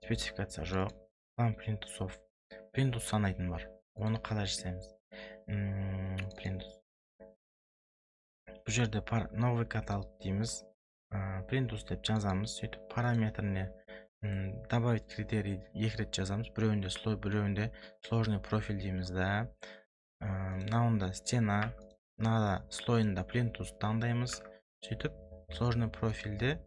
спецификация жоқ. План плинтусов. Плинтус санайтын бар. Оны қалай жасаймыз? Плинтус. Бұл жерде новый каталог дейміз. Плинтус деп жазамыз. Сөйтіп параметріне добавить критерий екі рет жазамыз. Біреуінде слой, біреуінде сложный профиль дейміз да. Мынауында стена, мынада слойында плинтус таңдаймыз. Сөйтіп сложный профильде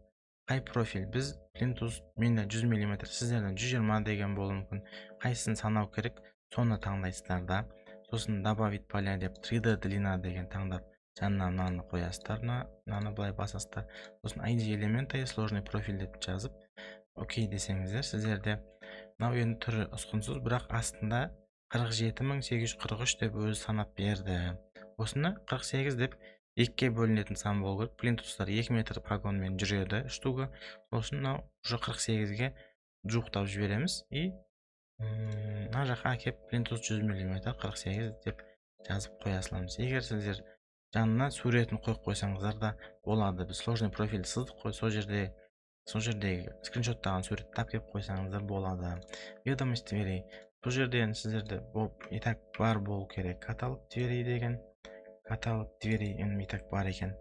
қай профиль? Біз плинтус менде 100 мм, сіздерде 120 деген болуы мүмкін. Қайсысын санау керек, соны таңдайсыздар да. Сосын добавить поля деп 3D длина деген таңдап, жанына мынаны қоясыздар, мынаны былай басасыздар. Сосын ID элемента и сложный профиль деп жазып, окей десеңіздер, сіздерде мынау енді түрі ұсқынсыз, бірақ астында 47843 деп өзі санап берді. Осыны 48 деп 2-ке бөлінетін сан болу керек. Плинтустар 2 метр погонмен жүреді штуга. Сосын мынау уже 48-ге жуықтап жібереміз. И мына жаққа әкеп плинтус 100 мм 48 деп жазып қоя саламыз. Егер сіздер жанына суретін қойып қойсаңыздар да болады. Біз сложный профиль сыздық қой, сол жердегі скриншоттаған сурет тап кеп қойсаңыздар болады. Ведомость дверей. Бұл жерден сіздерде и так бар болу керек. Каталог дверей деген. Каталог дверей и так бар екен.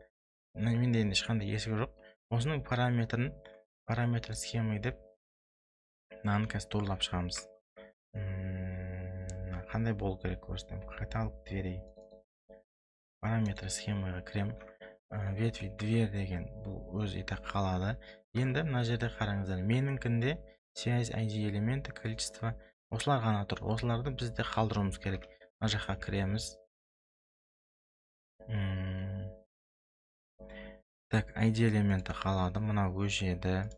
Менде енді ешқандай есігі жоқ. Осының параметр схемы деп мынаны қазір турлап шығамыз. Қандай болу керек көрсетем. Каталог дверей. Параметр схемаға кірем. Ветви дверь деген бұл өзі и так қалады. Енді мына жерде қараңыздар. Меніңкінде связь ID элементы, количество осылар ғана тұр. Осыларды бізде қалдыруымыз керек. Мына жаққа кіреміз. Так, ID элементі қалады. Мына өшеді.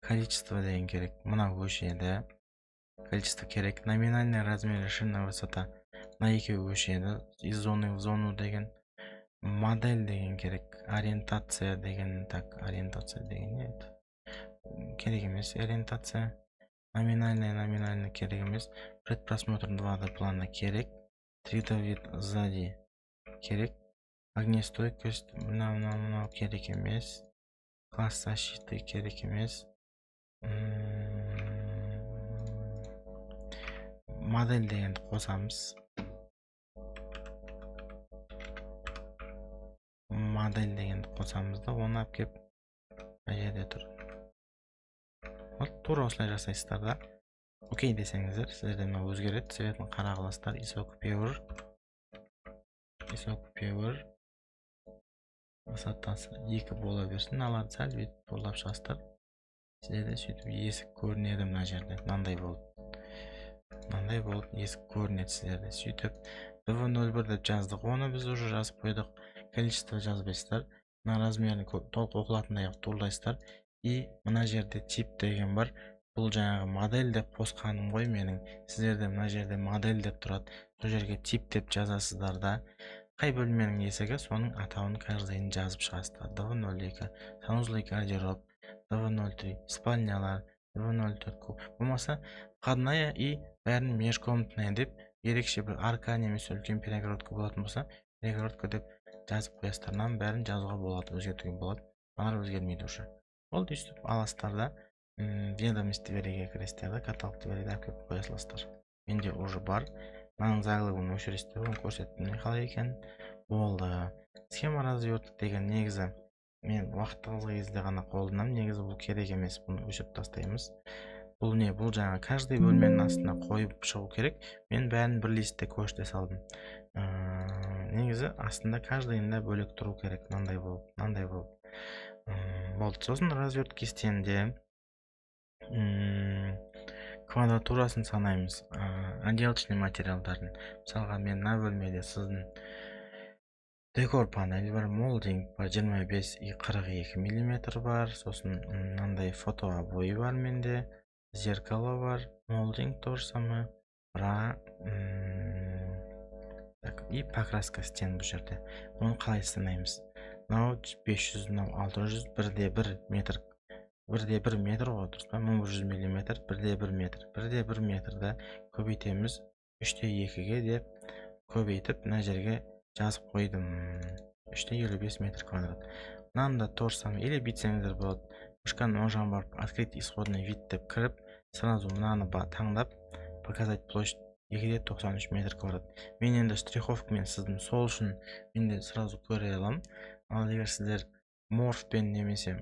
Количество деген керек. Мына өшеді. Количество керек. Номинальный размер, решенная высота. Мына екеуі өшеді. Из зоны в зону деген. Модель деген керек. Ориентация деген. Так, ориентация деген нет. Керек емес. Ориентация. Номинальный керек емес. Предпросмотр 2D плана керек. 3D вид сзади керек. Огнестойкость мынау керек емес. Класс защиты керек емес. Модель дегенді қосамыз. Модель дегенді қосамыз да, оны алып кеп жерде тұр. Тура осылай жасайсыздар да. Окей десеңіздер, сіздерде мынау өзгереді. Цветін қара қыласыздар. ISO Coupure. высотасы 2 бола берсін. Аларды сәл бүйтіп торлап шығасыздар. Сіздерде сөйтіп есік көрінеді мына жерде. Мынандай болып есік көрінеді сіздерде. Сөйтіп dv01 деп жаздық. Оны біз уже жазып қойдық. Количество жазбайсыздар. Мына размерін толық оқылатындай торлайсыздар. И мына жерде тип деген бар. Бұл жаңағы модель деп қосқаным ғой менің. Сіздерде мына жерде модель деп тұрады. Сол жерге тип деп жазасыздар да. Қай бөлменің есігі, соның атауын каждайын жазып шығасыздар. dv02, санузлый гардероб, dv03, спальнялар, dv04. Болмаса входная и бәрін межкомнатная деп ерекше бір арка немесе үлкен перегородка болатын болса, перегородка деп жазып қоясыздар. Мынаның бәрін жазуға болады, өзгертуге болады. Мыналар өзгермейді уже. Ол өйстіп аласыздар да, ведомость двериге кіресіздер да, каталог двериге әкеліп қоя саласыздар. Менде уже бар. Мынаның зағылығын өшіресіздер, оны көрсеттім қалай екен. Болды. Схема разверток деген негізі мен уақытыңызға кезде ғана қолданамын. Негізі бұл керек емес, бұны өшіріп тастаймыз. Бұл не? Бұл жаңа каждый бөлменің астына қойып шығу керек. Мен бәрін бір листте көште салдым. Негізі астында каждайында бөлек тұру керек. Мынандай болып. Болды. Сосын разверток кестенде квадратурасын санаймыз. Отделочный материалдардың. Мысалға мен мына бөлмеде сіздің декор панель бар, молдинг бар, 25 и 42 мм бар. Сосын мынандай фото обои бар менде, зеркало бар, молдинг тоже самое. И покраска стен бұл жерде. Оны қалай санаймыз? Мынау 500, мынау 600, 1/1 метр. 1/1 метр ғой, дұрыс па? 1100 мм, 1/1 метр. 1/1 метрді көбейтеміз 3/2-ге деп көбейтіп, мына жерге жазып қойдым. 3/55 метр квадрат. Мынанда тоже самое. Или бүйтсеңіздер болады. Мышканың оң жағына барып, открыть исходный вид деп кіріп, сразу мынаны таңдап, показать площадь 2/93 метр квадрат. Мен енді штриховкамен сіздің сол үшін менде сразу көре аламын. Ал егер сіздер морфпен немесе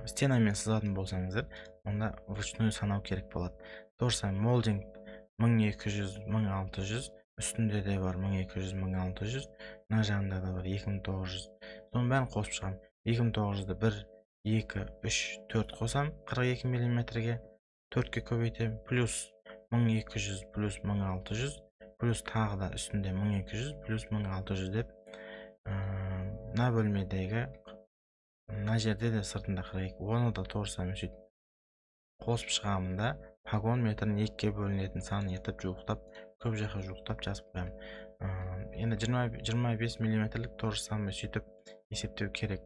стенамен сызатын болсаңыздар, онда вручную санау керек болады. То же самое молдинг 1200, 1600, үстінде де бар 1200, 1600, мына жағында да бар 2900. Соның бәрін қосып шығамын. 2900-ды 1, 2, 3, 4 қосам 42 мм-ге, 4-ке көбейтем, плюс 1200 плюс 1600, плюс тағы да үстінде 1200 плюс 1600 деп мына бөлмедегі мына жерде де сыртында 42. Оны да торсам сөйтіп қосып шығамын да, пагон метрін 2-ке бөлінетін сан етіп жуықтап, көп жаққа жуықтап жазып қоямын. Енді 25 мм-лік торсам сөйтіп есептеу керек.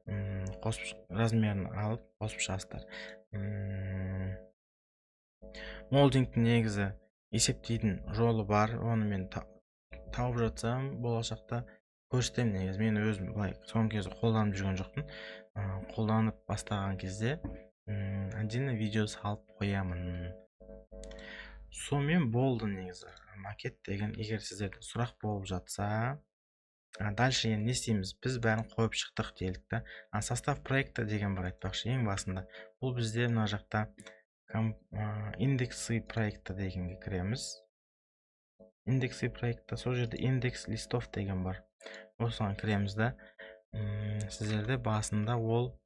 Размерін алып қосып шығасыздар. Молдингтің негізі есептейтін жолы бар. Оны мен тауып жатсам, болашақта көрсетемін. Негізі мен өзім былай соңғы кезде қолданып жүрген жоқпын. Қолданып бастаған кезде отдельно видео салып қоямын. Сонымен болды негізі. Макет деген, егер сіздерде сұрақ болып жатса, дальше енді не істейміз? Біз бәрін қойып шықтық делік та. Состав проекта деген бар айтпақшы ең басында. Бұл бізде мына жақта индексы проекта дегенге кіреміз. Индексы проекта, сол жерде индекс листов деген бар. Осыған кіреміз да. Сіздерде басында ол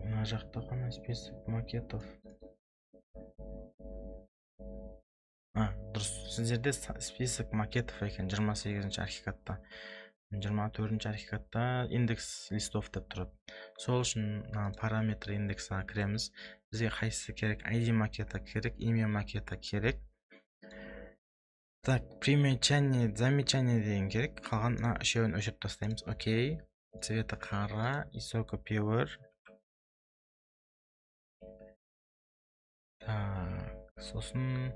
мына жақта қана список макетов. Дұрыс. Сіздерде список макетов екен 28-ші архикатта. 24-ші архикатта индекс листов деп тұрады. Сол үшін параметр индексіға кіреміз. Бізге қайсысы керек? ID макета керек, имя макета керек. Так, примечание, замечание деген керек. Қалған үшеуін өшіріп тастаймыз. Окей. Цветі қара, исока пивер. Так, сосын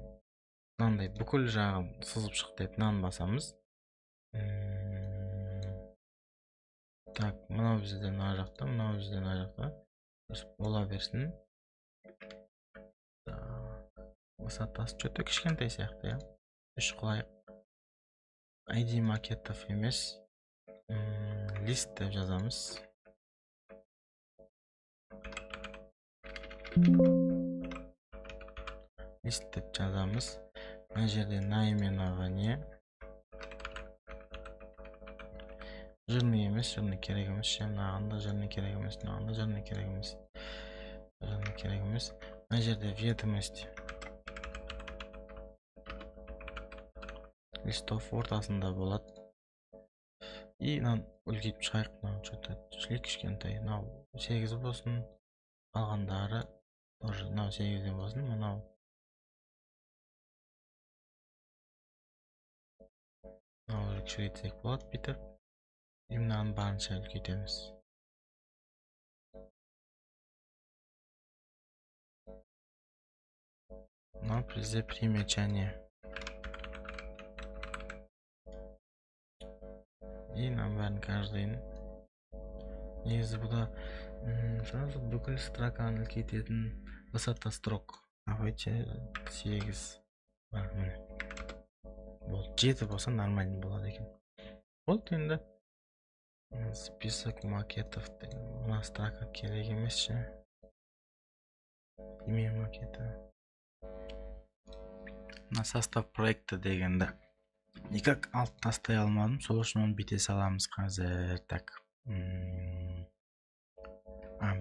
мынандай бүкіл жағын сызып шық деп мынаны басамыз. Так, мынау бізде мына жақта, мынау бізде мына жақта. Бола берсін. Высотасы что-то кішкентай сияқты, я. Үш қылайық. ID макетов емес. Лист деп жазамыз. Лист деп жазамыз. Мына жерде наименование. Жирный емес, жирный керек емес, мынаған да жирный керек емес, мынаған да жирный керек емес. Жирный керек емес. Мына жерде ведомость листов ортасында болады. И мынаны үлкейтіп шығайық, мынау что-то кішкентай. Мынау 8 болсын, қалғандары тоже мынау 8-ден болсын, мынау кішірейтсек болады бүйтіп. И мынаны барынша үлкейтеміз. Мынау бізде примечание. И нам бәрін каждыйын. Негізі бұда сразу бүкіл строканы үлкейтетін высота строк. Давайте 8. Міне. Болды, 7 болса нормально болады екен. Болды енді. Список макетов. Мына строка керек емес ше. Имя макета. Мына состав проекта дегенде никак алып тастай алмадым. Сол үшін оны бүйте саламыз қазір. Так.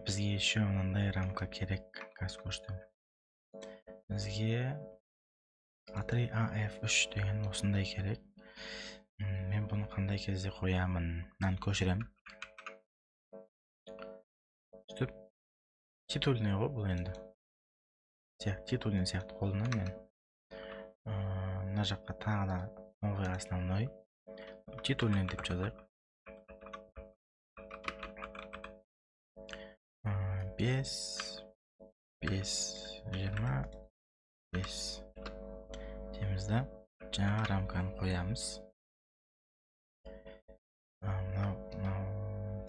Бізге еще мынандай рамка керек. Қазір көштім. Бізге A3 AF3 деген осындай керек. Мен бұны қандай кезде қоямын? Мынаны көшірем. Сөйтіп титульный ғой бұл енді. Титульный сияқты қолданамын мен. Мына жаққа тағы да новый основной. Титульный деп жазайық. 5 25 демізді. Жаңа рамканы қоямыз.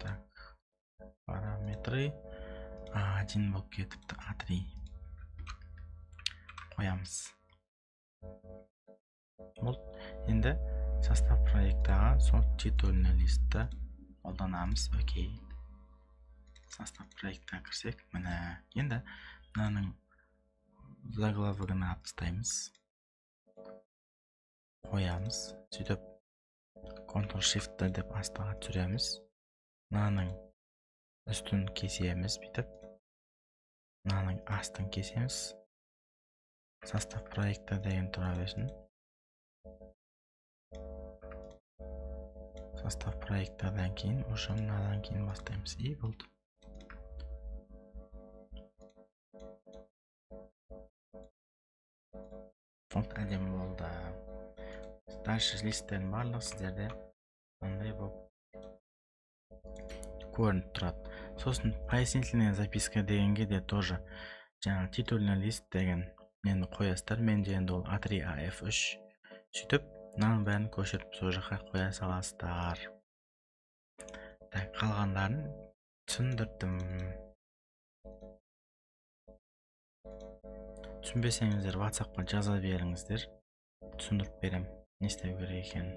Так, параметры A1 болып кетіпті, A3 қоямыз. Енді состав проекттаға сол титульный листті қолданамыз. Окей. Состав проекттаға кірсек, міне енді мынаның заглавығын алып тастаймыз. Қоямыз. Сөйтіп Ctrl-Shift деп астыға түсіреміз. Мынаның үстін кесеміз бүйтіп. Мынаның астын кесеміз. Состав проекта деген тұра берсін. Состав проекттардан кейін, уже мынадан кейін бастаймыз. И болды. Фонт әдемі болды. Дальше листтердің барлығы сіздерде мындай болып көрініп тұрады. Сосын пояснительная записка дегенге де тоже жаңа титульный лист деген мені қоясыздар. Менде енді ол A3 AF3. Сөйтіп мынаның бәрін көшіріп сол жаққа қоя саласыздар. Так, қалғандарын түсіндірдім. Түсінбесеңіздер WhatsApp-қа жаза беріңіздер. Түсіндіріп берем, не істеу керек екенін.